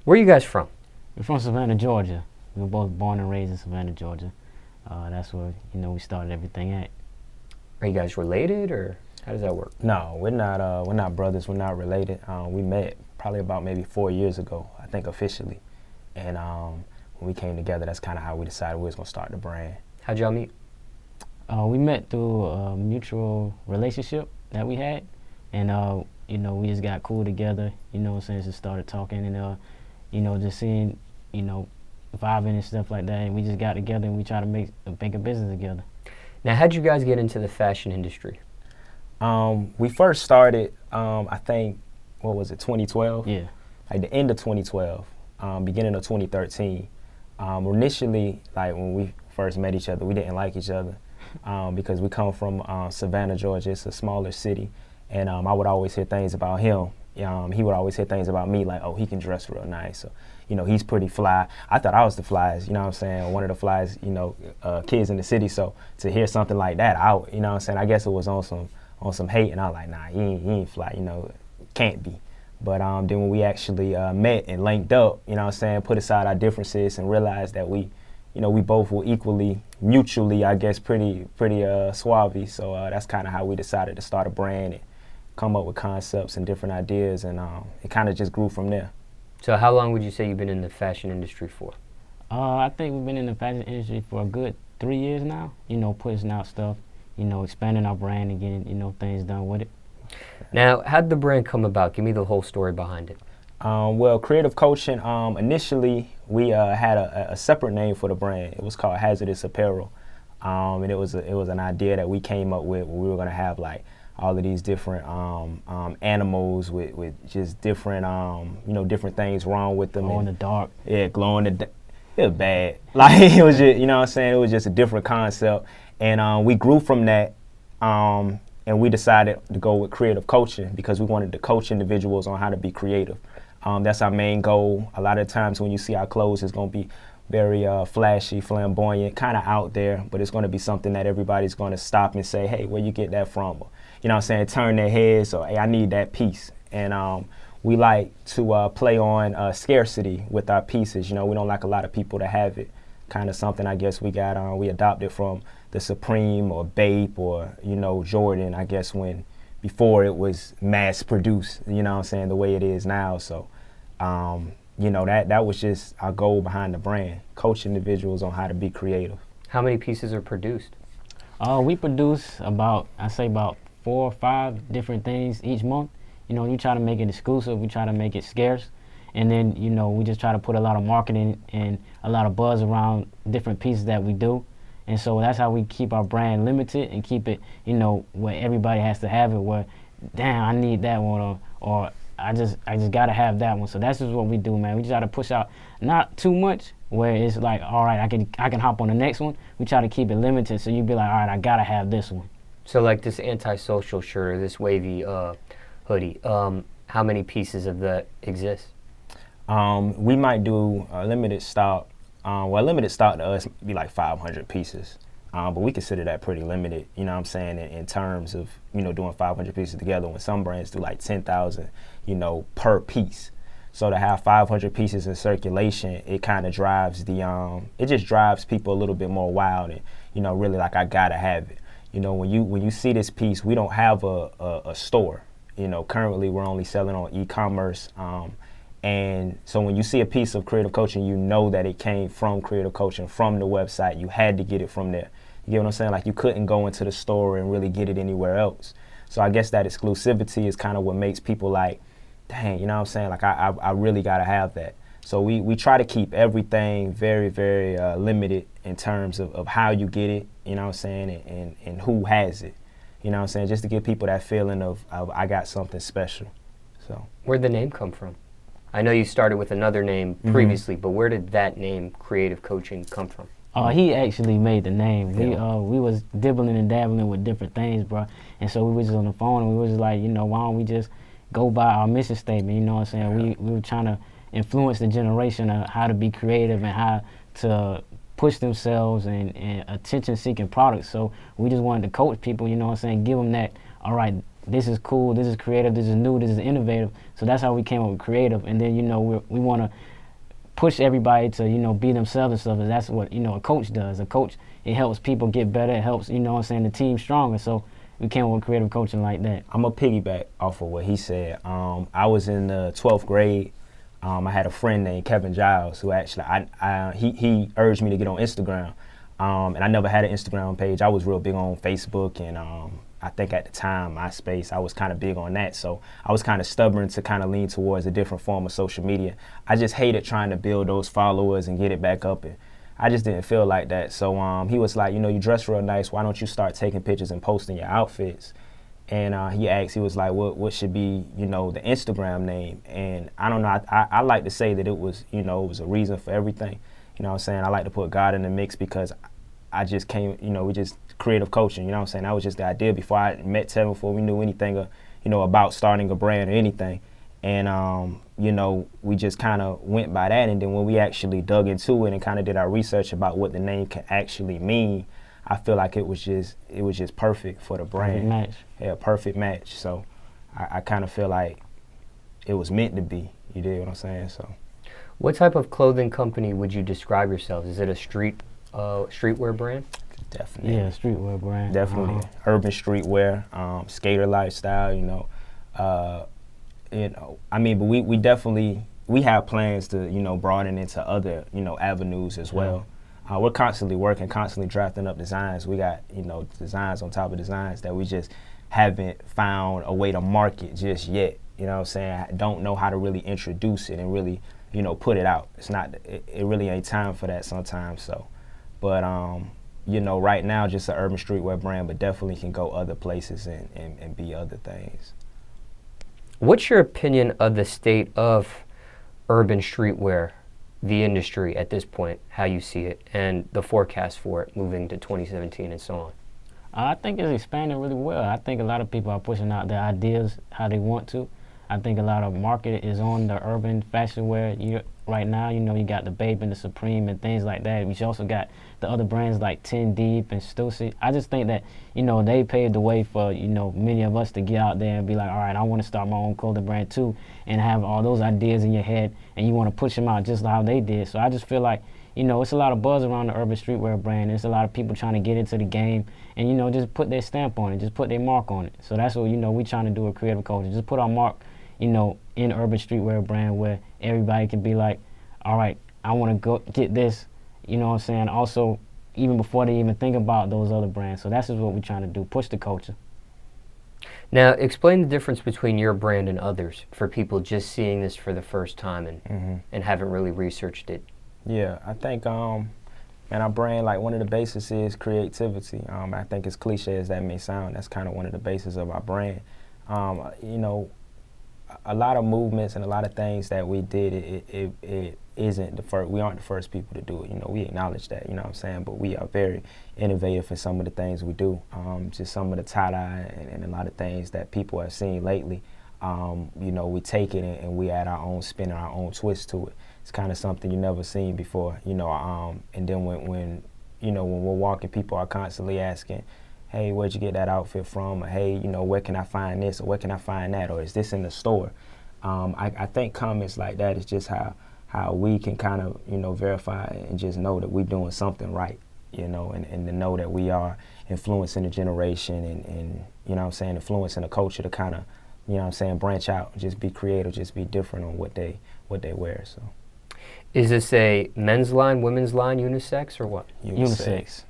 Where are you guys from? We're from Savannah, Georgia. We were both born and raised in Savannah, Georgia. That's where we started everything at. Are you guys related, or how does that work? No, we're not. We're not brothers. We're not related. We met probably about maybe 4 years ago, I think officially. And when we came together, that's kind of how we decided we was gonna start the brand. How'd y'all meet? We met through a mutual relationship that we had, and we just got cool together. Since just started talking and just seeing, vibing and stuff like that, and we just got together and we try to make a business together. Now, how'd you guys get into the fashion industry? We first started, I think, what was it, 2012? Yeah. Like the end of 2012, beginning of 2013. Initially, like when we first met each other, we didn't like each other because we come from Savannah, Georgia. It's a smaller city, and I would always hear things about him. He would always hear things about me, like, oh, he can dress real nice. So, he's pretty fly. I thought I was the flyest, one of the flyest, kids in the city. So to hear something like that, I guess it was on some hate, and I was like, nah, he ain't fly, can't be. But then when we actually met and linked up, put aside our differences and realized that we both were equally, mutually, I guess, pretty suave. So that's kind of how we decided to start a brand and come up with concepts and different ideas, and it kind of just grew from there. So how long would you say you've been in the fashion industry for? I think we've been in the fashion industry for a good 3 years now, pushing out stuff, expanding our brand and getting, things done with it. Now, how'd the brand come about? Give me the whole story behind it. Well, Creative Coaching, initially we had a separate name for the brand. It was called Hazardous Apparel, and it was an idea that we came up with where we were going to have like all of these different animals with just different different things wrong with them. Glow in the dark. Yeah, glow in the dark. It was bad. Like it was just, it was just a different concept, and we grew from that. And we decided to go with Creative Coaching because we wanted to coach individuals on how to be creative. That's our main goal. A lot of times when you see our clothes, it's going to be very flashy, flamboyant, kind of out there, but it's going to be something that everybody's going to stop and say, hey, where you get that from? Or, turn their heads, or hey, I need that piece. And we like to play on scarcity with our pieces. We don't like a lot of people to have it. Kind of something I guess we adopted from the Supreme or Bape or, Jordan, I guess, when before it was mass produced, the way it is now. So, that was just our goal behind the brand, coach individuals on how to be creative. How many pieces are produced? We produce about 4 or 5 different things each month. We try to make it exclusive, we try to make it scarce. And then, we just try to put a lot of marketing and a lot of buzz around different pieces that we do. And so that's how we keep our brand limited and keep it, where everybody has to have it, where, damn, I need that one, or I just got to have that one. So that's just what we do, man. We try to push out not too much, where it's like, all right, I can hop on the next one. We try to keep it limited, so you'd be like, all right, I got to have this one. So like this antisocial shirt or this wavy hoodie, how many pieces of that exist? We might do a limited stock. Limited stock to us be like 500 pieces, but we consider that pretty limited, in terms of, doing 500 pieces together, when some brands do like 10,000, per piece. So to have 500 pieces in circulation, it kind of drives it just drives people a little bit more wild and, really like, I gotta have it. When you see this piece, we don't have a store. Currently we're only selling on e-commerce. And so when you see a piece of Creative Coaching, you know that it came from Creative Coaching, from the website. You had to get it from there. You get what I'm saying? Like, you couldn't go into the store and really get it anywhere else. So I guess that exclusivity is kind of what makes people like, dang, Like, I really got to have that. So we try to keep everything very, very limited in terms of how you get it, and who has it. Just to give people that feeling of I got something special. So where'd the name come from? I know you started with another name previously, but where did that name, Creative Coaching, come from? He actually made the name. Yeah. We was dibbling and dabbling with different things, bro. And so we was just on the phone and we was like, why don't we just go by our mission statement? We were trying to influence the generation of how to be creative and how to push themselves and attention-seeking products. So we just wanted to coach people, give them that, all right, this is cool, this is creative, this is new, this is innovative. So that's how we came up with Creative. And then, we want to push everybody to, you know, be themselves and stuff. And that's what, you know, a coach does. A coach, it helps people get better. It helps, you know what I'm saying, the team stronger. So we came with creative coaching like that. I'm going to piggyback off of what he said. I was in the 12th grade. I had a friend named Kevin Giles who actually, he urged me to get on Instagram. And I never had an Instagram page. I was real big on Facebook, and I think at the time, MySpace, I was kind of big on that. So I was kind of stubborn to kind of lean towards a different form of social media. I just hated trying to build those followers and get it back up. And I just didn't feel like that. So he was like, you know, you dress real nice. Why don't you start taking pictures and posting your outfits? And he asked, he was like, what should be, you know, the Instagram name? And I don't know, I like to say that it was, you know, it was a reason for everything. You know what I'm saying? I like to put God in the mix because I just came, you know, we just creative coaching, you know what I'm saying? That was just the idea before I met Tevin, before we knew anything, you know, about starting a brand or anything. And, you know, we just kind of went by that. And then when we actually dug into it and kind of did our research about what the name can actually mean, I feel like it was just perfect for the brand. Perfect match. Yeah, perfect match. So I kind of feel like it was meant to be. You dig what I'm saying? So. What type of clothing company would you describe yourselves? Is it a streetwear brand? Definitely. Yeah, streetwear brand. Definitely. Urban streetwear, skater lifestyle, you know. I mean, but we definitely, we have plans to, you know, broaden into other, you know, avenues as well. We're constantly working, constantly drafting up designs. We got, you know, designs on top of designs that we just haven't found a way to market just yet. You know what I'm saying? I don't know how to really introduce it and really, you know, put it out. It's not, it really ain't time for that sometimes. So, but, you know, right now just an urban streetwear brand, but definitely can go other places and be other things. What's your opinion of the state of urban streetwear, the industry at this point, how you see it, and the forecast for it moving to 2017 and so on? I think it's expanding really well. I think a lot of people are pushing out their ideas how they want to. I think a lot of market is on the urban fashion wear right now. You know, you got the Babe and the Supreme and things like that. We also got the other brands like 10 Deep and Stussy. I just think that, you know, they paved the way for, you know, many of us to get out there and be like, all right, I want to start my own clothing brand too, and have all those ideas in your head, and you want to push them out just how they did. So I just feel like, you know, it's a lot of buzz around the urban streetwear brand. There's a lot of people trying to get into the game and, you know, just put their stamp on it, just put their mark on it. So that's what, you know, we're trying to do at Creative Coaching. Just put our mark, you know, in urban streetwear brand where everybody can be like, all right, I want to go get this, you know what I'm saying? Also, even before they even think about those other brands. So that's just what we're trying to do, push the culture. Now, explain the difference between your brand and others for people just seeing this for the first time and haven't really researched it. Yeah, I think, and our brand, like, one of the bases is creativity. I think as cliche as that may sound, that's kind of one of the bases of our brand. You know, a lot of movements and a lot of things that we did, it isn't the first, we aren't the first people to do it. You know, we acknowledge that, you know what I'm saying? But we are very innovative in some of the things we do. Just some of the tie-dye and a lot of things that people have seen lately. You know, we take it and we add our own spin and our own twist to it. It's kind of something you never seen before, you know. And then when you know, when we're walking, people are constantly asking, hey, where'd you get that outfit from? Or, hey, you know, where can I find this? Or where can I find that? Or is this in the store? I think comments like that is just how we can kind of, you know, verify and just know that we're doing something right, you know, and to know that we are influencing the generation and you know what I'm saying, influencing the culture to kind of, you know what I'm saying, branch out, just be creative, just be different on what they wear. So, is this a men's line, women's line, unisex, or what? Unisex.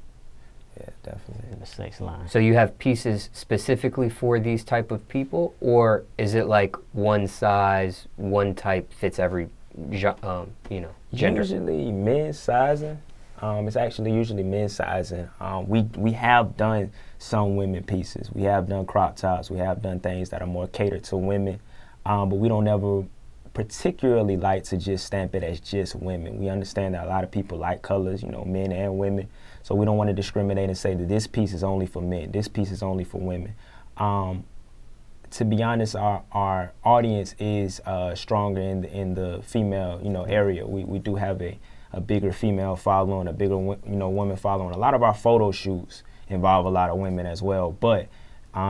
Yeah, definitely. Unisex line. So you have pieces specifically for these type of people, or is it like one size, one type fits every, you know, gender? Usually men's sizing. It's actually usually men's sizing. We have done some women pieces. We have done crop tops. We have done things that are more catered to women, but we don't ever particularly like to just stamp it as just women. We understand that a lot of people like colors, you know, men and women. So we don't want to discriminate and say that this piece is only for men, this piece is only for women. To be honest, our audience is stronger in the female, you know, area. We do have a bigger female following, a bigger, you know, women following. A lot of our photo shoots involve a lot of women as well. But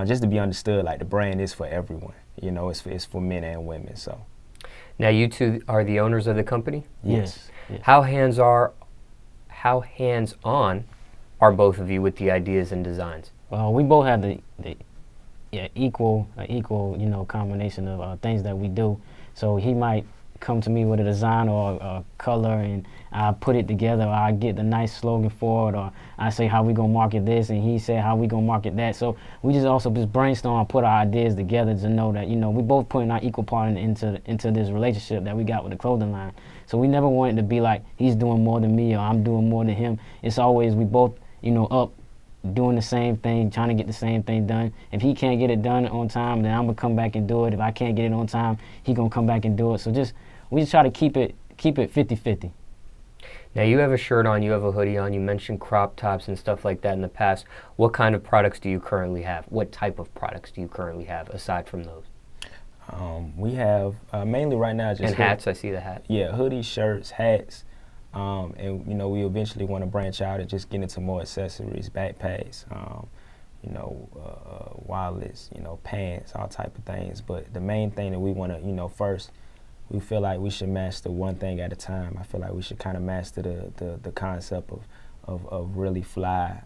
just to be understood, like, the brand is for everyone. You know, it's for men and women. So. Now, you two are the owners of the company? Yes. Yes. How hands-on are both of you with the ideas and designs? We both have the equal combination of things that we do. So he might come to me with a design or a color, and I put it together, or I get the nice slogan for it, or I say how we gonna market this, and he said how we gonna market that. So we just brainstorm and put our ideas together to know that we both putting our equal part into this relationship that we got with the clothing line. So we never want it to be like he's doing more than me or I'm doing more than him. It's always we both up doing the same thing, trying to get the same thing done. If he can't get it done on time, then I'm gonna come back and do it. If I can't get it on time, he gonna come back and do it. So we just try to keep it 50-50. Now, you have a shirt on, you have a hoodie on, you mentioned crop tops and stuff like that in the past. What kind of products do you currently have? What type of products do you currently have aside from those? We have mainly right now just and hats. I see the hat. Yeah, hoodies, shirts, hats. And we eventually want to branch out and just get into more accessories, backpacks, wallets, pants, all type of things. But the main thing that we want to, first, we feel like we should master one thing at a time. I feel like we should kind of master the concept of really fly,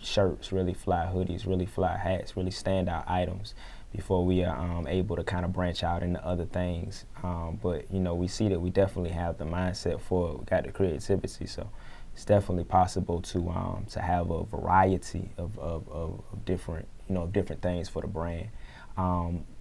shirts, really fly hoodies, really fly hats, really standout items before we are able to kind of branch out into other things. But we see that we definitely have the mindset for it. We got the creativity, so it's definitely possible to have a variety of different different things for the brand.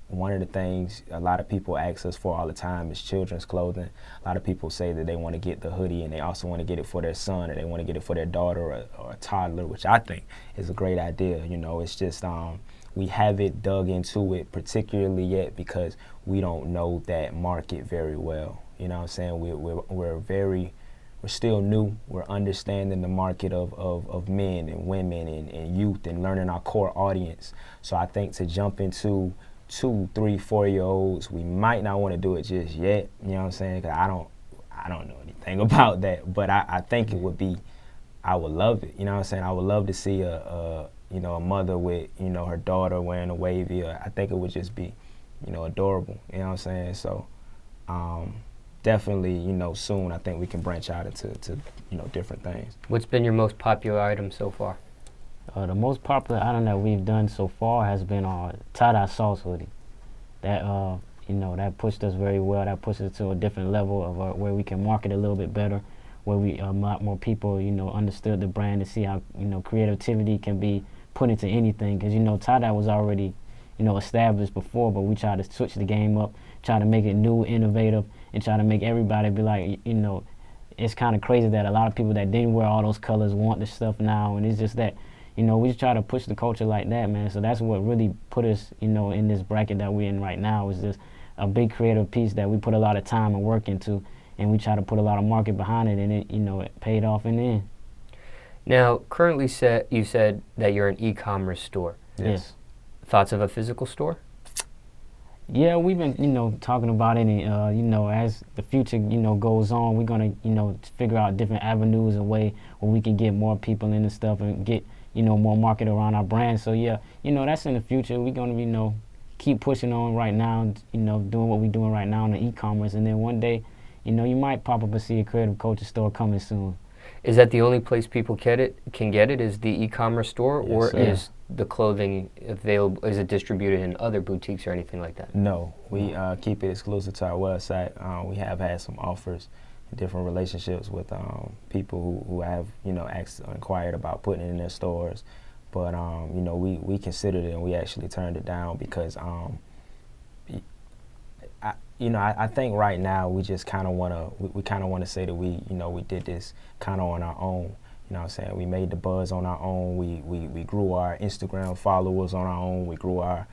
One of the things a lot of people ask us for all the time is children's clothing. A lot of people say that they want to get the hoodie and they also want to get it for their son, or they want to get it for their daughter or a toddler, which I think is a great idea. It's just we haven't dug into it particularly yet because we don't know that market very well. You know what I'm saying? We're still new. We're understanding the market of men and women and youth and learning our core audience. So I think to jump into 2, 3, 4-year-olds, we might not want to do it just yet. You know what I'm saying? 'Cause I don't know anything about that, but I think it would be, I would love it. You know what I'm saying? I would love to see a mother with her daughter wearing a wavy. I think it would just be adorable. You know what I'm saying? So definitely soon I think we can branch out into different things. What's been your most popular item so far? The most popular item that we've done so far has been our tie-dye Smallz hoodie. That that pushed us very well. That pushed us to a different level of where we can market a little bit better, where we a lot more people understood the brand and see how creativity can be put into anything. Because tie-dye was already established before, but we tried to switch the game up, try to make it new, innovative, and try to make everybody be like it's kind of crazy that a lot of people that didn't wear all those colors want this stuff now, and it's just that. We just try to push the culture like that, man. So that's what really put us, in this bracket that we're in right now, is just a big creative piece that we put a lot of time and work into, and we try to put a lot of market behind it, and it, it paid off in the end. Now, currently you said that you're an e-commerce store. Yes. Thoughts of a physical store? Yeah, we've been, talking about it, and, as the future, goes on, we're going to, figure out different avenues and way where we can get more people in and stuff and get, more market around our brand. So, yeah, that's in the future. We're going to, keep pushing on right now, doing what we're doing right now in the e-commerce. And then one day, you might pop up and see a Kreative Coaching store coming soon. Is that the only place people can get it is the e-commerce store, Yes, or sir. is the clothing available? Is it distributed in other boutiques or anything like that? No, we keep it exclusive to our website. We have had some offers, different relationships with people who have asked, inquired about putting it in their stores, but we considered it and we actually turned it down because I think right now we just kind of want to say that we did this kind of on our own. You know what I'm saying? We made the buzz on our own. We grew our Instagram followers on our own. We grew our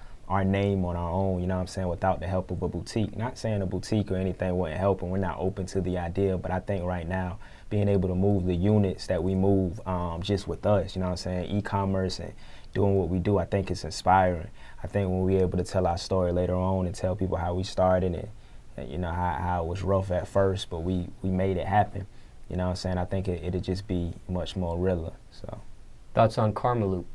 name on our own, you know what I'm saying, without the help of a boutique. Not saying a boutique or anything wouldn't help, and we're not open to the idea, but I think right now being able to move the units that we move just with us, you know what I'm saying, e-commerce and doing what we do, I think it's inspiring. I think when we're able to tell our story later on and tell people how we started and how it was rough at first, but we made it happen, you know what I'm saying, I think it'll just be much more realer. So Thoughts on Karma Loop?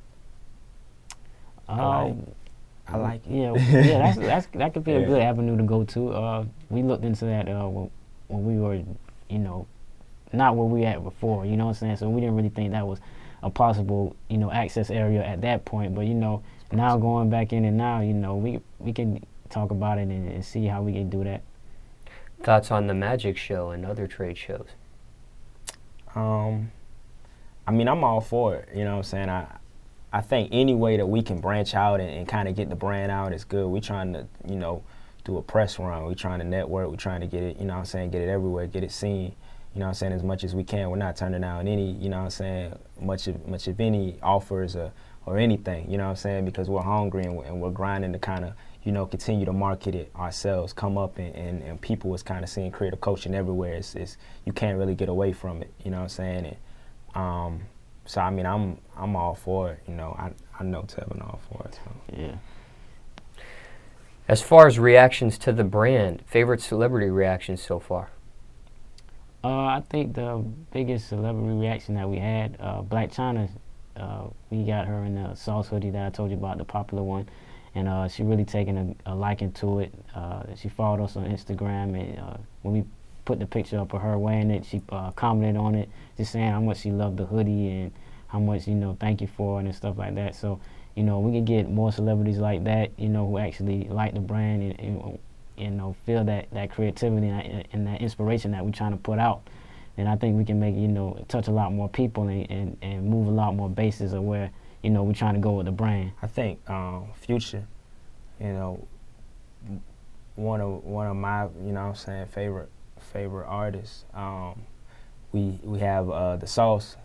I like it. Yeah, that could be a Yeah. good avenue to go to. We looked into that when we were, you know, not where we at before. You know what I'm saying? So we didn't really think that was a possible, you know, access area at that point. But you know, now going back in and now, you know, we can talk about it and see how we can do that. Thoughts on the Magic Show and other trade shows? I mean, I'm all for it. You know what I'm saying? I think any way that we can branch out and kind of get the brand out is good. We're trying to, you know, do a press run. We're trying to network. We're trying to get it, you know what I'm saying, get it everywhere, get it seen, you know what I'm saying, as much as we can. We're not turning down any, you know what I'm saying, much of any offers or anything, you know what I'm saying, because we're hungry and we're grinding to kind of, you know, continue to market it ourselves, come up and people is kind of seeing creative coaching everywhere. It's you can't really get away from it, you know what I'm saying? And, so I mean, I'm all for it. You know, I know Tevin all for it. So. Yeah. As far as reactions to the brand, favorite celebrity reactions so far? I think the biggest celebrity reaction that we had, Black China, we got her in the Smallz hoodie that I told you about, the popular one, and she really taken a liking to it. She followed us on Instagram, and when we put the picture up of her wearing it, she commented on it, just saying how much she loved the hoodie and how much, you know, thank you for it and stuff like that. So, you know, we can get more celebrities like that, you know, who actually like the brand and you know, feel that creativity and that inspiration that we're trying to put out. And I think we can make, you know, touch a lot more people and move a lot more bases of where, you know, we're trying to go with the brand. I think Future, you know, one of my, you know what I'm saying, favorite artists. We have the Smallz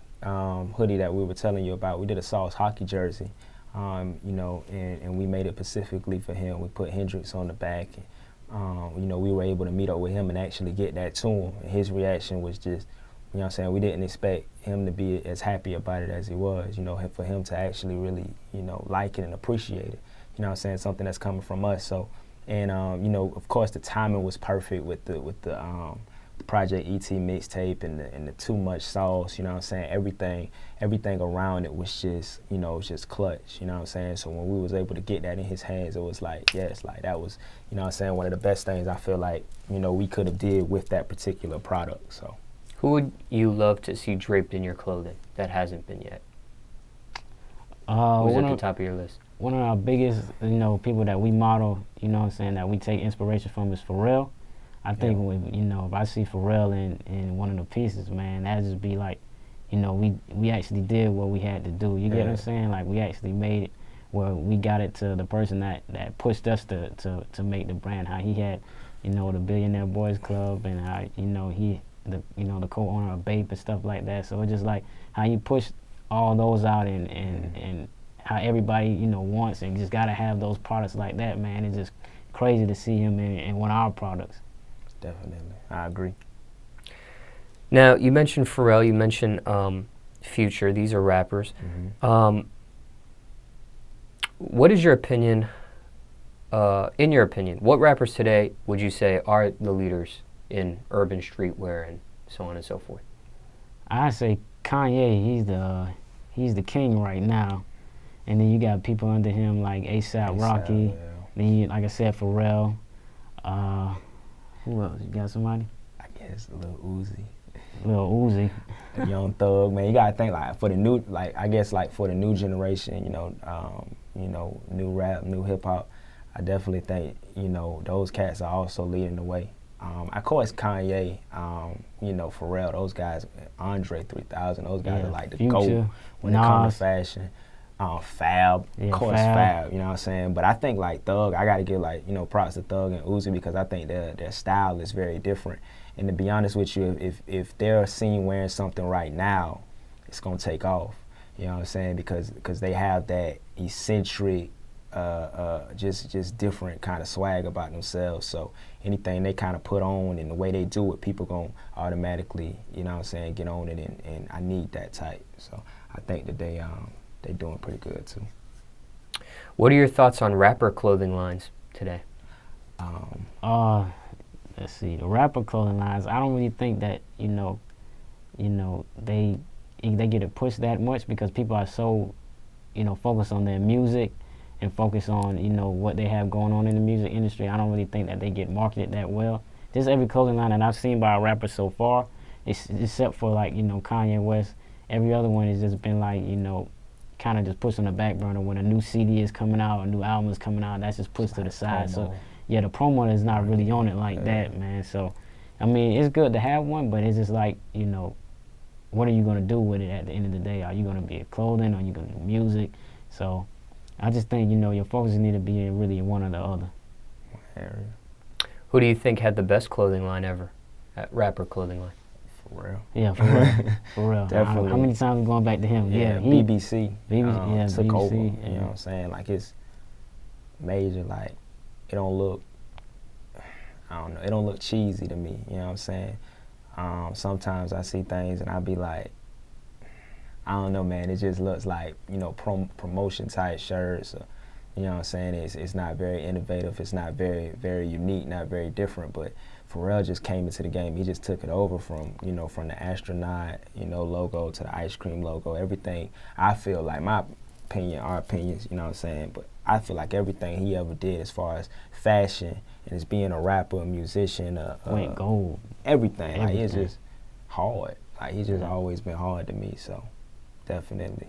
hoodie that we were telling you about. We did a Smallz hockey jersey, you know, and we made it specifically for him. We put Hendrix on the back. And, you know, we were able to meet up with him and actually get that to him. And his reaction was just, you know what I'm saying, we didn't expect him to be as happy about it as he was, you know, for him to actually really, you know, like it and appreciate it. You know what I'm saying, something that's coming from us. So, and, you know, of course the timing was perfect with the Project ET mixtape and the Too Much Sauce, you know what I'm saying, everything around it was just, you know, just clutch, you know what I'm saying. So when we was able to get that in his hands, it was like, yes, like that was, you know what I'm saying, one of the best things I feel like, you know, we could have did with that particular product. So Who would you love to see draped in your clothing that hasn't been yet? Who's at the top of your list? One of our biggest, you know, people that we model, you know what I'm saying, that we take inspiration from is Pharrell. I think when, you know, if I see Pharrell in one of the pieces, man, that'd just be like, you know, we actually did what we had to do. You get what I'm saying? Like, we actually made it where we got it to the person that pushed us to make the brand. How he had, you know, the Billionaire Boys Club, and how, you know, the co-owner of Bape and stuff like that. So it's just like how you push all those out and how everybody, you know, wants and just gotta have those products like that, man. It's just crazy to see him in one of our products. Definitely, I agree. Now, you mentioned Pharrell, you mentioned Future. These are rappers. Mm-hmm. What is your opinion, in your opinion, what rappers today would you say are the leaders in urban streetwear and so on and so forth? I say Kanye, he's the king right now. And then you got people under him like A$AP Rocky. Yeah. Then you, like I said, Pharrell. Who else? You got somebody? I guess Lil Uzi. Lil Uzi. Young Thug, man. You gotta think like for the new, like I guess like for the new generation, you know, new rap, new hip hop. I definitely think, you know, those cats are also leading the way. Of course, Kanye, you know, Pharrell, those guys, Andre 3000, those guys are like the GOAT when it comes to fashion. Fab, of course, Fab, you know what I'm saying? But I think like Thug, I gotta give like, you know, props to Thug and Uzi because I think their style is very different. And to be honest with you, if they're seen wearing something right now, it's gonna take off. You know what I'm saying? Because they have that eccentric, just different kind of swag about themselves. So anything they kind of put on and the way they do it, people gonna automatically, you know what I'm saying, get on it. And I need that type. So I think that they're doing pretty good too. What are your thoughts on rapper clothing lines today? Let's see, the rapper clothing lines, I don't really think that, you know, they get it pushed that much because people are so, you know, focused on their music and focus on, you know, what they have going on in the music industry. I don't really think that they get marketed that well. Just every clothing line that I've seen by a rapper so far, except for like, you know, Kanye West, every other one has just been like, you know, kind of just pushed on the back burner. When a new CD is coming out, a new album is coming out, that's just pushed to the side. Promo. So yeah, the promo is not really on it like that, man. So I mean, it's good to have one, but it's just like, you know, what are you going to do with it at the end of the day? Are you going to be a clothing? Are you going to do music? So I just think, you know, your focus need to be in really one or the other. Area. Who do you think had the best clothing line ever? Rapper clothing line. For real. Yeah, for real. For real. Definitely. How many times we going back to him? Yeah, he, BBC. yeah, took BBC, over. yeah. You know what I'm saying? Like, it's major. Like, it don't look, I don't know, it don't look cheesy to me. You know what I'm saying? Sometimes I see things and I be like, I don't know, man. It just looks like, you know, promotion type shirts. Or, you know what I'm saying? It's not very innovative. It's not very unique. Not very different. But Pharrell just came into the game. He just took it over from, you know, from the astronaut, you know, logo to the ice cream logo. Everything. I feel like, my opinion, our opinions. You know what I'm saying? But I feel like everything he ever did as far as fashion and as being a rapper, a musician, went gold. Everything. Like, it's just hard. Like, he's just always been hard to me. So. Definitely.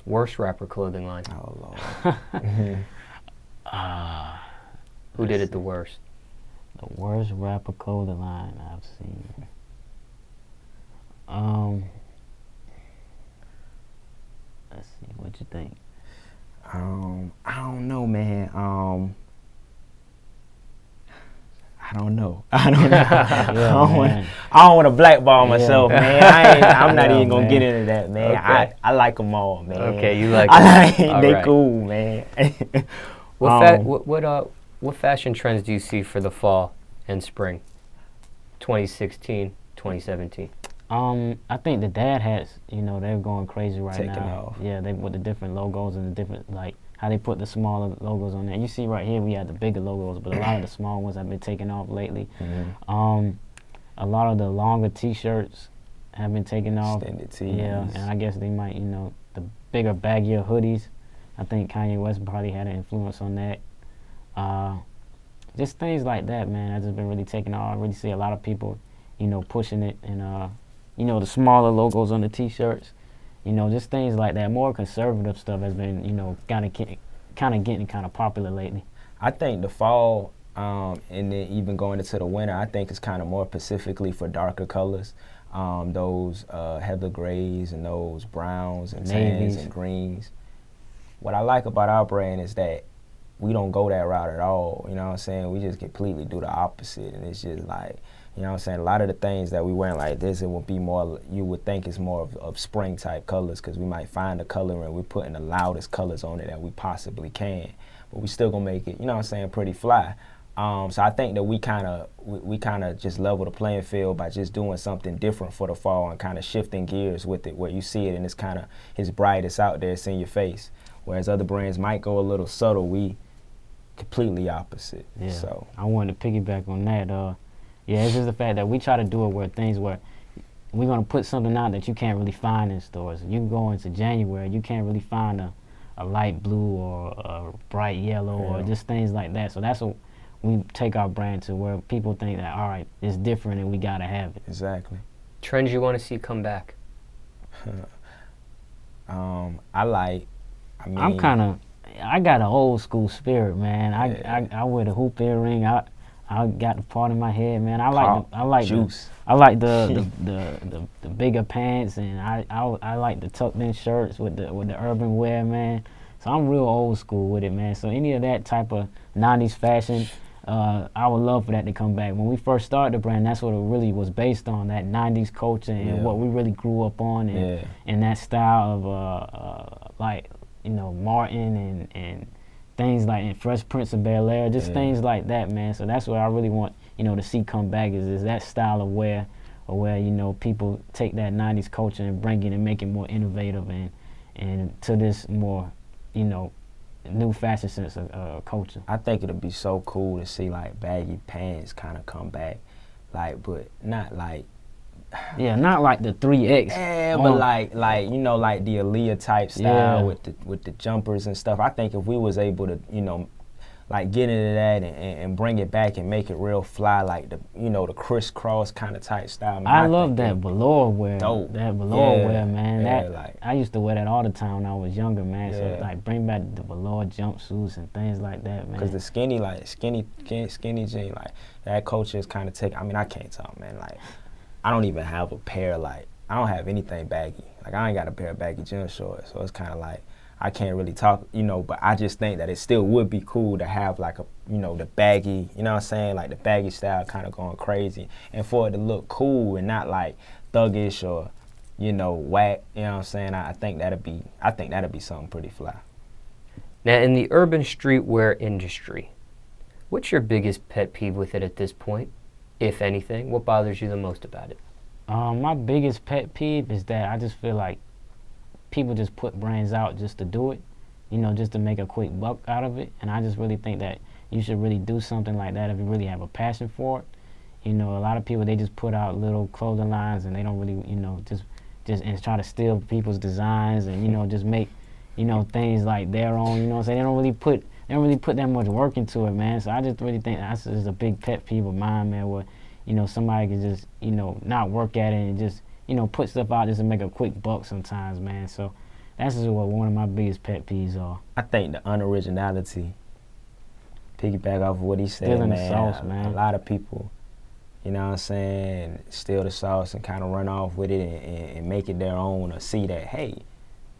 Worst rapper clothing line. Oh, Lord. Who did it the worst? The worst rapper clothing line I've seen. Let's see, what you think? I don't know, man. I don't know. I don't want to blackball myself, man. I'm not even gonna get into that, man. Okay. I like them all, man. Okay, you like them. They right. cool, man. What fashion trends do you see for the fall and spring, 2016, 2017? I think the dad hats, you know, they're going crazy right Taking now. off. Yeah, they with the different logos and the different, like, how they put the smaller logos on there. You see right here we have the bigger logos, but a lot of the small ones have been taken off lately. Mm-hmm. A lot of the longer T-shirts have been taken off. Extended tees. Yeah, and I guess they might, you know, the bigger, baggier hoodies. I think Kanye West probably had an influence on that. Just things like that, man. That's just been really taking off. I really see a lot of people, you know, pushing it, and you know, the smaller logos on the T-shirts. You know, just things like that. More conservative stuff has been, you know, kind of getting kind of popular lately. I think the fall, and then even going into the winter, I think it's kind of more specifically for darker colors. Those heather grays and those browns and tans and greens. What I like about our brand is that we don't go that route at all. You know what I'm saying? We just completely do the opposite, and it's just like, you know what I'm saying? A lot of the things that we wear like this, it would be more, you would think it's more of spring type colors, because we might find a color and we're putting the loudest colors on it that we possibly can. But we still gonna make it, you know what I'm saying, pretty fly. So I think that we kind of just level the playing field by just doing something different for the fall and kind of shifting gears with it, where you see it and it's bright, it's out there, it's in your face. Whereas other brands might go a little subtle, we completely opposite. Yeah. So I wanted to piggyback on that. Yeah, it's just the fact that we try to do it where we're going to put something out that you can't really find in stores. You can go into January, you can't really find a light blue or a bright yellow or just things like that. So that's what we take our brand to, where people think that, all right, it's different and we got to have it. exactly. Trends you want to see come back? I got an old school spirit, man. I wear the hoop earring. I got the part in my head, man. I like juice. I like the bigger pants, and I like the tucked in shirts with the urban wear, man. So I'm real old school with it, man. So any of that type of 90s fashion, I would love for that to come back. When we first started the brand, that's what it really was based on, that 90s culture and what we really grew up on, and that style of like, you know, Martin and things like Fresh Prince of Bel-Air, just things like that, man. So that's what I really want, you know, to see come back is that style of wear, or where, you know, people take that 90s culture and bring it and make it more innovative and to this more, you know, new fashion sense of culture. I think it'd be so cool to see like baggy pants kind of come back, like, but not like Yeah, not like the 3X. Yeah, but like you know, like the Aaliyah type style Yeah. with the jumpers and stuff. I think if we was able to, you know, like get into that and bring it back and make it real fly, like the, you know, the crisscross kind of type style. Man, I love think that velour wear. dope. That velour Yeah, wear, man. yeah, That like- I used to wear that all the time when I was younger, man. So Yeah. like bring back the velour jumpsuits and things like that, man. Cause the skinny jean, like that culture is kind of taking. I mean, I can't talk, man. Like, I don't even have a pair. Like, I don't have anything baggy. Like, I ain't got a pair of baggy gym shorts. So it's kind of like I can't really talk, you know. But I just think that it still would be cool to have like a, you know, the baggy. You know what I'm saying? Like the baggy style, kind of going crazy, and for it to look cool and not like thuggish or, you know, whack. You know what I'm saying? I think that'd be something pretty fly. Now, in the urban streetwear industry, what's your biggest pet peeve with it at this point, if anything? What bothers you the most about it? My biggest pet peeve is that I just feel like people just put brands out just to do it, you know, just to make a quick buck out of it. And I just really think that you should really do something like that if you really have a passion for it. You know, a lot of people, they just put out little clothing lines and they don't really, you know, just and try to steal people's designs and, you know, just make, you know, things like their own, you know what I'm saying? They don't really put that much work into it, man. So I just really think that's just a big pet peeve of mine, man, where, you know, somebody can just, you know, not work at it and just, you know, put stuff out just to make a quick buck sometimes, man. So that's just what one of my biggest pet peeves are. I think the unoriginality, piggyback off of what he said, Stealing the man, sauce, man. a lot of people, you know what I'm saying, steal the sauce and kind of run off with it and make it their own, or see that, hey,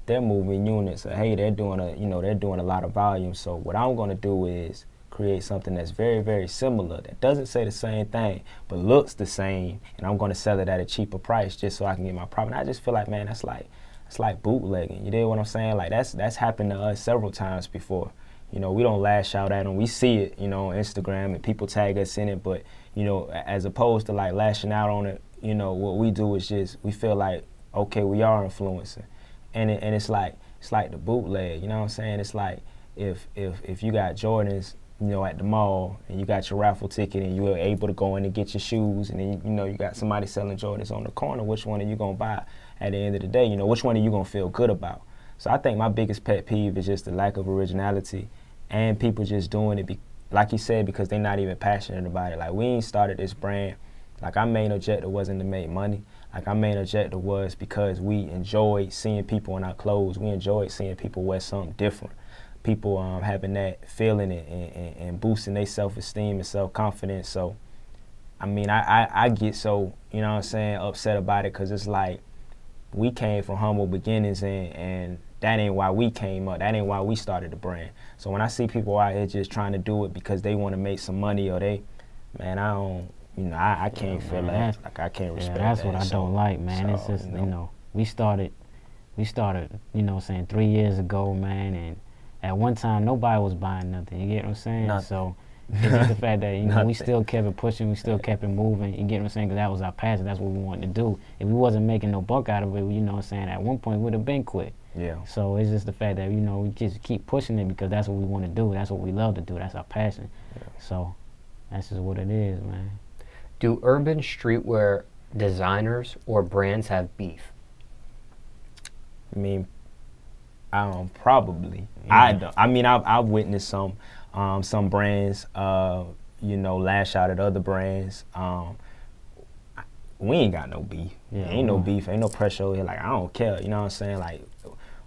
they're moving units, or hey, they're doing a lot of volume. So what I'm gonna do is create something that's very, very similar, that doesn't say the same thing, but looks the same, and I'm gonna sell it at a cheaper price just so I can get my profit. And I just feel like, man, that's like bootlegging. You dig what I'm saying? Like that's happened to us several times before. You know, we don't lash out at them. We see it, you know, on Instagram and people tag us in it, but, you know, as opposed to like lashing out on it, you know, what we do is just, we feel like, okay, we are influencing. And it's like the bootleg, you know what I'm saying? It's like if you got Jordans, you know, at the mall, and you got your raffle ticket, and you were able to go in and get your shoes, and then, you know, you got somebody selling Jordans on the corner, which one are you gonna buy at the end of the day? You know, which one are you gonna feel good about? So I think my biggest pet peeve is just the lack of originality and people just doing it, like you said, because they're not even passionate about it. Like, we ain't started this brand. Like, our main objective wasn't to make money. Like, our main objective was because we enjoyed seeing people in our clothes. We enjoyed seeing people wear something different. People having that feeling and boosting their self-esteem and self-confidence. So, I mean, I get so, you know what I'm saying, upset about it, because it's like, we came from humble beginnings, and that ain't why we came up. That ain't why we started the brand. So when I see people out here just trying to do it because they want to make some money, or man, I don't, you know, I can't feel that. Like, I can't respect that. That's what I don't like, man. It's just, you know, we started, you know, saying 3 years ago, man, and at one time nobody was buying nothing. You get what I'm saying? Nothing. So it's just the fact that, you know, we still kept it pushing, we still kept it moving. You get what I'm saying? Because that was our passion. That's what we wanted to do. If we wasn't making no buck out of it, you know what I'm saying, at one point we'd have been quit. Yeah. So it's just the fact that, you know, we just keep pushing it because that's what we want to do. That's what we love to do. That's our passion. Yeah. So that's just what it is, man. Do urban streetwear designers or brands have beef? I mean, probably. I don't. I mean, I've witnessed some brands, you know, lash out at other brands. We ain't got no beef. Yeah, ain't no beef. Ain't no pressure here. Like, I don't care. You know what I'm saying? Like,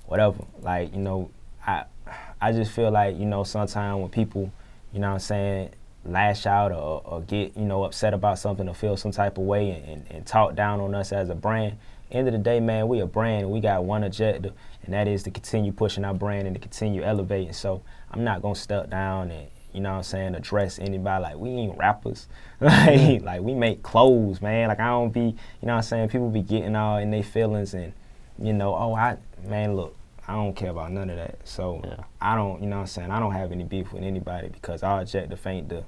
whatever. Like, you know, I just feel like, you know, sometimes when people, you know what I'm saying, lash out or get, you know, upset about something or feel some type of way and talk down on us as a brand, end of the day, man, we a brand and we got one objective, and that is to continue pushing our brand and to continue elevating. So I'm not gonna step down and, you know what I'm saying, address anybody like we ain't rappers. like we make clothes, man. Like, I don't be, you know what I'm saying, people be getting all in their feelings and, you know, man, look, I don't care about none of that. So I don't, you know what I'm saying, I don't have any beef with anybody because our objective ain't to,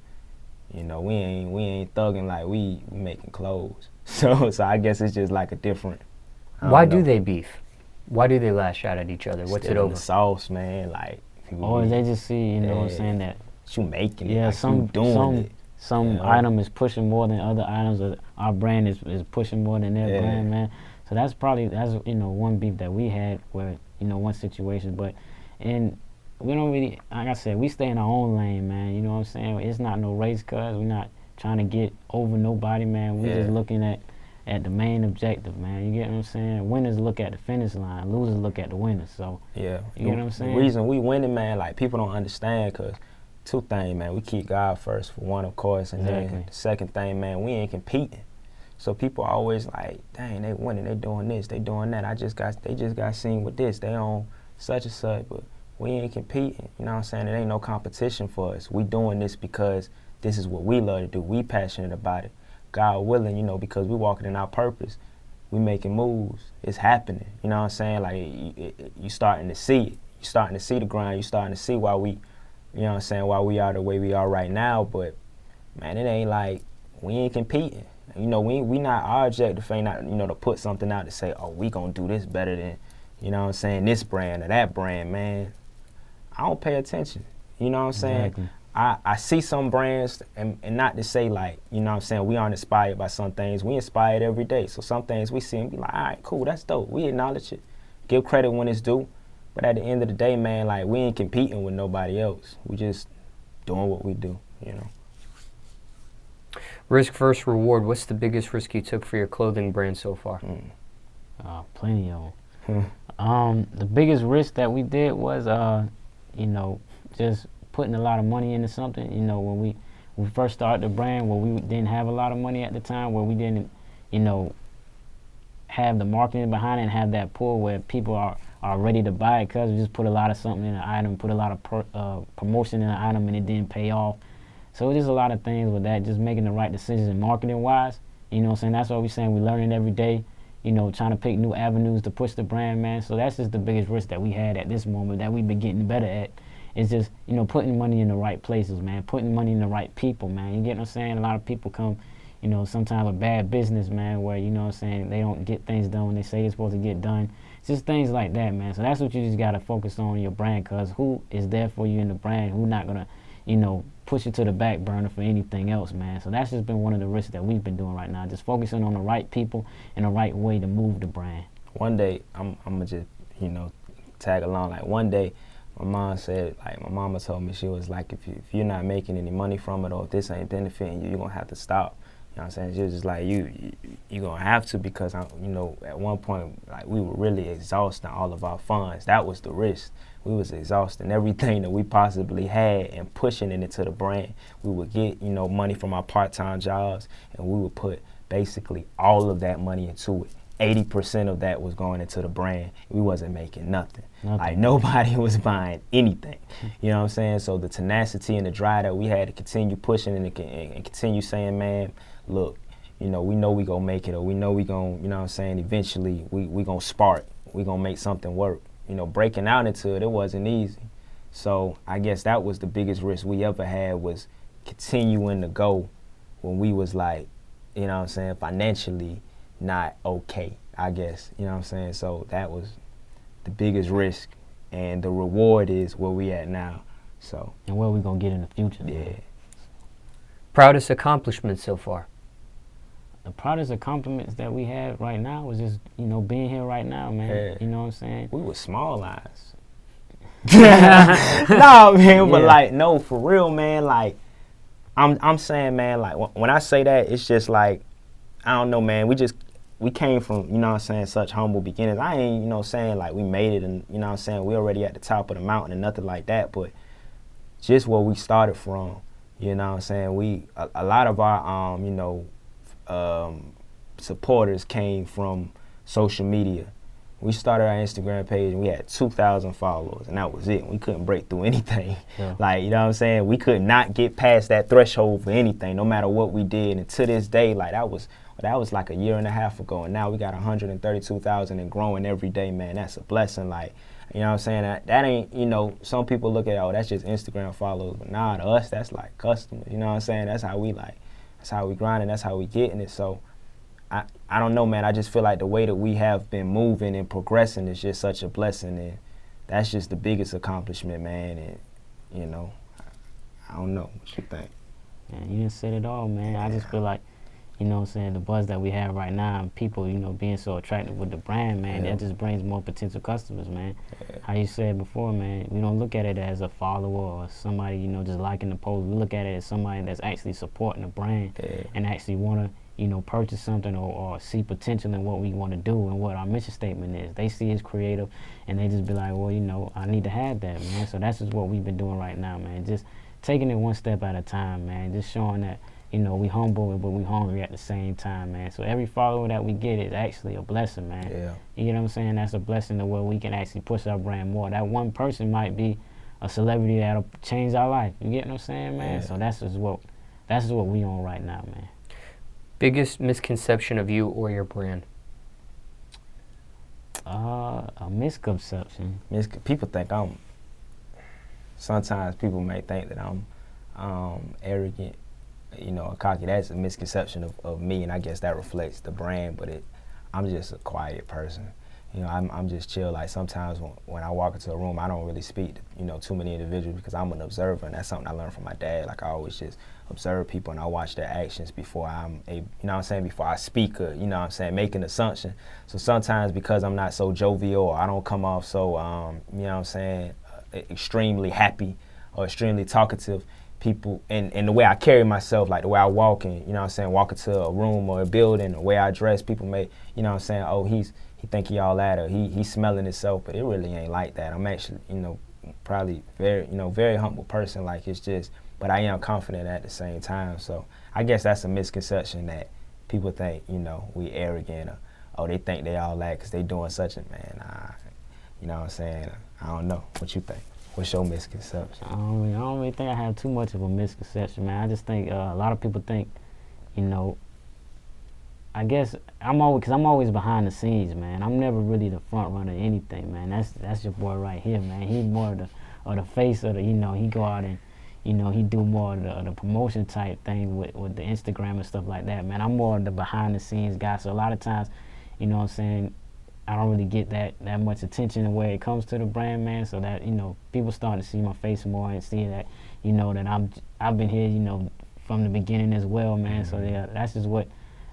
you know, we ain't thugging like we making clothes. So I guess it's just like a different. Why do they beef? Why do they lash out at each other? What's it over? The sauce, man. Like, or they just see, you know what I'm saying, that you making it, like some doing it. some item is pushing more than other items, or our brand is pushing more than their brand, man. So that's one beef that we had, where one situation, but and we don't really, like I said, we stay in our own lane, man. You know what I'm saying? It's not no race, cuz we're not trying to get over nobody, man. We're just looking at the main objective, man. You get what I'm saying? Winners look at the finish line, losers look at the winners. So yeah, you get what I'm saying? The reason we winning, man, like people don't understand, cause two things, man. We keep God first for one, of course, and then the second thing, man, we ain't competing. So people are always like, dang, they winning, they doing this, they doing that. They just got seen with this. They on such and such, but we ain't competing. You know what I'm saying? It ain't no competition for us. We doing this because this is what we love to do. We passionate about it. God willing, because we walking in our purpose. We making moves. It's happening. You know what I'm saying? Like you starting to see it. You starting to see the grind. You starting to see why we, you know what I'm saying, why we are the way we are right now. But man, it ain't like we ain't competing. We not, our objective ain't not, to put something out to say, oh, we gonna do this better than, you know what I'm saying, this brand or that brand, man. I don't pay attention. You know what I'm saying? Exactly. I see some brands, and not to say like, you know what I'm saying, we aren't inspired by some things. We inspired every day. So some things we see and be like, all right, cool, that's dope. We acknowledge it. Give credit when it's due. But at the end of the day, man, like we ain't competing with nobody else. We just doing what we do, Risk versus reward. What's the biggest risk you took for your clothing brand so far? Plenty of them. The biggest risk that we did was, just putting a lot of money into something. When we first started the brand, where we didn't have a lot of money at the time, where we didn't, have the marketing behind it and have that pull where people are ready to buy it, because we just put a lot of something in an item, put a lot of promotion in an item, and it didn't pay off. So there's a lot of things with that, just making the right decisions marketing-wise. You know what I'm saying? That's what we're saying. We're learning every day, trying to pick new avenues to push the brand, man. So that's just the biggest risk that we had at this moment that we've been getting better at. It's just, putting money in the right places, man. Putting money in the right people, man. You get what I'm saying? A lot of people come, sometimes with bad business, man, where, you know what I'm saying, they don't get things done when they say they're supposed to get done. It's just things like that, man. So that's what you just got to focus on in your brand, because who is there for you in the brand? Who not going to, push it to the back burner for anything else, man. So that's just been one of the risks that we've been doing right now, just focusing on the right people and the right way to move the brand. One day, I'm going to just, tag along. Like one day, my mom said, like my mama told me, she was like, if you're not making any money from it, or if this ain't benefiting you, you're going to have to stop. You know what I'm saying? She was just like, you're going to have to, because, at one point, like we were really exhausting all of our funds. That was the risk. We was exhausting everything that we possibly had and pushing it into the brand. We would get, money from our part-time jobs, and we would put basically all of that money into it. 80% of that was going into the brand. We wasn't making nothing. Like nobody was buying anything. You know what I'm saying? So the tenacity and the drive that we had to continue pushing and continue saying, man, look, we know we gonna make it, or we know we gonna, eventually we gonna spark. We gonna make something work. Breaking out into it wasn't easy. So I guess that was the biggest risk we ever had, was continuing to go when we was like, financially not okay, I guess. You know what I'm saying? So that was the biggest risk, and the reward is where we at now. So. And where we gonna get in the future. Yeah. Man. Proudest accomplishment so far? The proudest accomplishments that we have right now was just, being here right now, man. Yeah. You know what I'm saying? We were Smallz. No, man, but like, no, for real, man. Like, I'm saying, man, like when I say that, it's just like, I don't know, man. We came from, such humble beginnings. I ain't, saying like we made it, and we already at the top of the mountain and nothing like that. But just where we started from, a lot of our, supporters came from social media. We started our Instagram page and we had 2,000 followers, and that was it. We couldn't break through anything. Yeah. Like, we could not get past that threshold for anything, no matter what we did. And to this day, like that was like a year and a half ago, and now we got 132,000 and growing every day, man. That's a blessing. Like, that ain't, some people look at, oh, that's just Instagram followers, but nah, to us, that's like customers. That's how we grind, and that's how we getting it. So I don't know, man. I just feel like the way that we have been moving and progressing is just such a blessing, and that's just the biggest accomplishment, man. And I don't know what you think. Man, you didn't said it all, man. I just feel like, you know what I'm saying, the buzz that we have right now and people, you know, being so attracted with the brand, man, that just brings more potential customers, man. How you said before, man, we don't look at it as a follower or somebody, you know, just liking the post. We look at it as somebody that's actually supporting the brand and actually want to, you know, purchase something or see potential in what we want to do and what our mission statement is. They see it's creative and they just be like, well, you know, I need to have that, man. So that's just what we've been doing right now, man. Just taking it one step at a time, man. Just showing that, you know, we humble but we hungry at the same time, man. So every follower that we get is actually a blessing, man. Yeah. You know what I'm saying? That's a blessing to where we can actually push our brand more. That one person might be a celebrity that'll change our life. You get what I'm saying, man? Yeah. So that's just what we on right now, man. Biggest misconception of you or your brand? A misconception. People think sometimes people may think that I'm arrogant, you know, cocky. That's a misconception of me, and I guess that reflects the brand, but I'm just a quiet person. You know, I'm just chill. Like sometimes when I walk into a room, I don't really speak to, you know, too many individuals because I'm an observer, and that's something I learned from my dad. Like I always just observe people and I watch their actions before you know what I'm saying, before I speak or, you know what I'm saying, make an assumption. So sometimes because I'm not so jovial or I don't come off so, you know what I'm saying, extremely happy or extremely talkative, people, and the way I carry myself, like the way I walk in, you know what I'm saying, walk into a room or a building, the way I dress, people may, you know what I'm saying, oh, he think he all that, or he's smelling himself, but it really ain't like that. I'm actually, you know, probably very humble person. Like it's just, but I am confident at the same time. So I guess that's a misconception that people think, you know, we arrogant or, oh, they think they all that because they doing such a, man, you know what I'm saying? I don't know. What you think? What's your misconception? I don't really think I have too much of a misconception, man. I just think a lot of people think, you know, I guess I'm always behind the scenes, man. I'm never really the front runner of anything, man. That's your boy right here, man. He's more of the face of the, you know, he go out and, you know, he do more of the promotion type thing with the Instagram and stuff like that, man. I'm more of the behind the scenes guy. So a lot of times, you know what I'm saying, I don't really get that much attention the way it comes to the brand, man. So that, you know, people start to see my face more and see that, you know, that I've been here, you know, from the beginning as well, man. So yeah, that's just what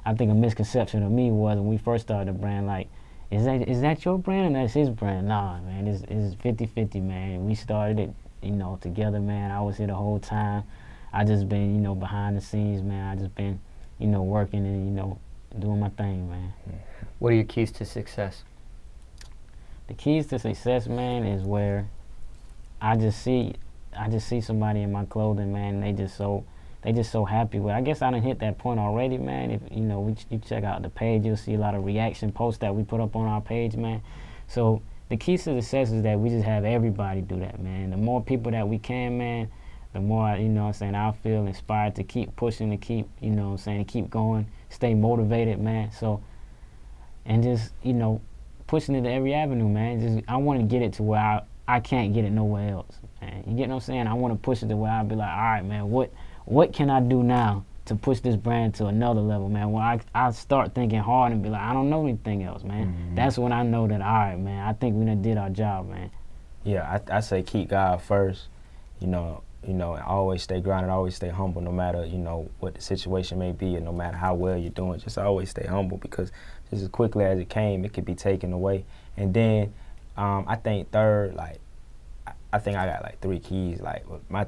I think a misconception of me was when we first started the brand. Like, is that your brand and that's his brand? Nah, man, it's 50-50, man. We started it, you know, together, man. I was here the whole time. I just been, you know, behind the scenes, man. I just been, you know, working and, you know, doing my thing, man. What are your keys to success? The keys to success, man, is where I just see somebody in my clothing, man. They just so happy with. I guess I done hit that point already, man. If you know, you check out the page, you'll see a lot of reaction posts that we put up on our page, man. So the keys to success is that we just have everybody do that, man. The more people that we can, man, the more, you know what I'm saying, I feel inspired to keep pushing, to keep, you know what I'm saying, to keep going, stay motivated, man. So, and just, you know, pushing it to every avenue, man. Just I want to get it to where I can't get it nowhere else, man. You get what I'm saying? I want to push it to where I'll be like, all right, man, what can I do now to push this brand to another level, man? When I start thinking hard and be like, I don't know anything else, man. Mm-hmm. That's when I know that, all right, man, I think we done did our job, man. Yeah, I say keep God first, you know, always stay grounded, always stay humble, no matter, you know, what the situation may be and no matter how well you're doing, just always stay humble because just as quickly as it came, it could be taken away. And then I think third, like, I think I got like 3 keys. Like my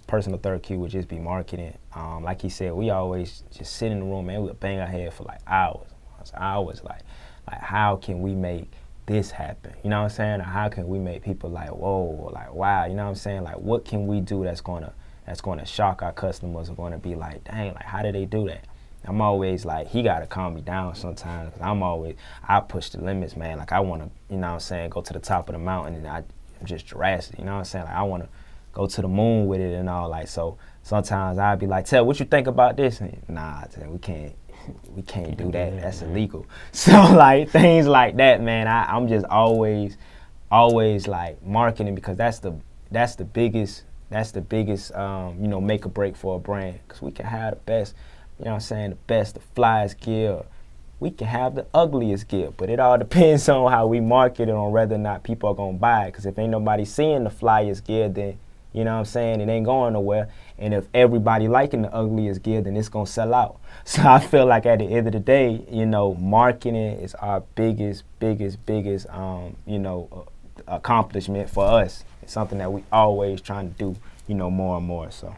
personal third key would just be marketing. Like he said, we always just sit in the room, man, we would bang our head for like hours, like how can we make this happen? You know what I'm saying? Or how can we make people like, whoa, or like, wow, you know what I'm saying? Like, what can we do that's gonna shock our customers or gonna be like, dang, like, how did they do that? I'm always like, he gotta calm me down sometimes, because I push the limits, man. Like, I wanna, you know what I'm saying, go to the top of the mountain, and I'm just Jurassic, you know what I'm saying? Like, I wanna go to the moon with it and all, like, so sometimes I'd be like, Tell, what you think about this? And, nah, we can't do that. That's illegal. So like things like that, man. I'm just always like marketing because that's the biggest you know, make or break for a brand. Because we can have the best, you know what I'm saying, the best, the flyest gear. We can have the ugliest gear, but it all depends on how we market it, on whether or not people are gonna buy it. Because if ain't nobody seeing the flyest gear, then You know what I'm saying? It ain't going nowhere. And if everybody liking the ugliest gear, then it's going to sell out. So I feel like at the end of the day, you know, marketing is our biggest, you know, accomplishment for us. It's something that we always trying to do, you know, more and more. So.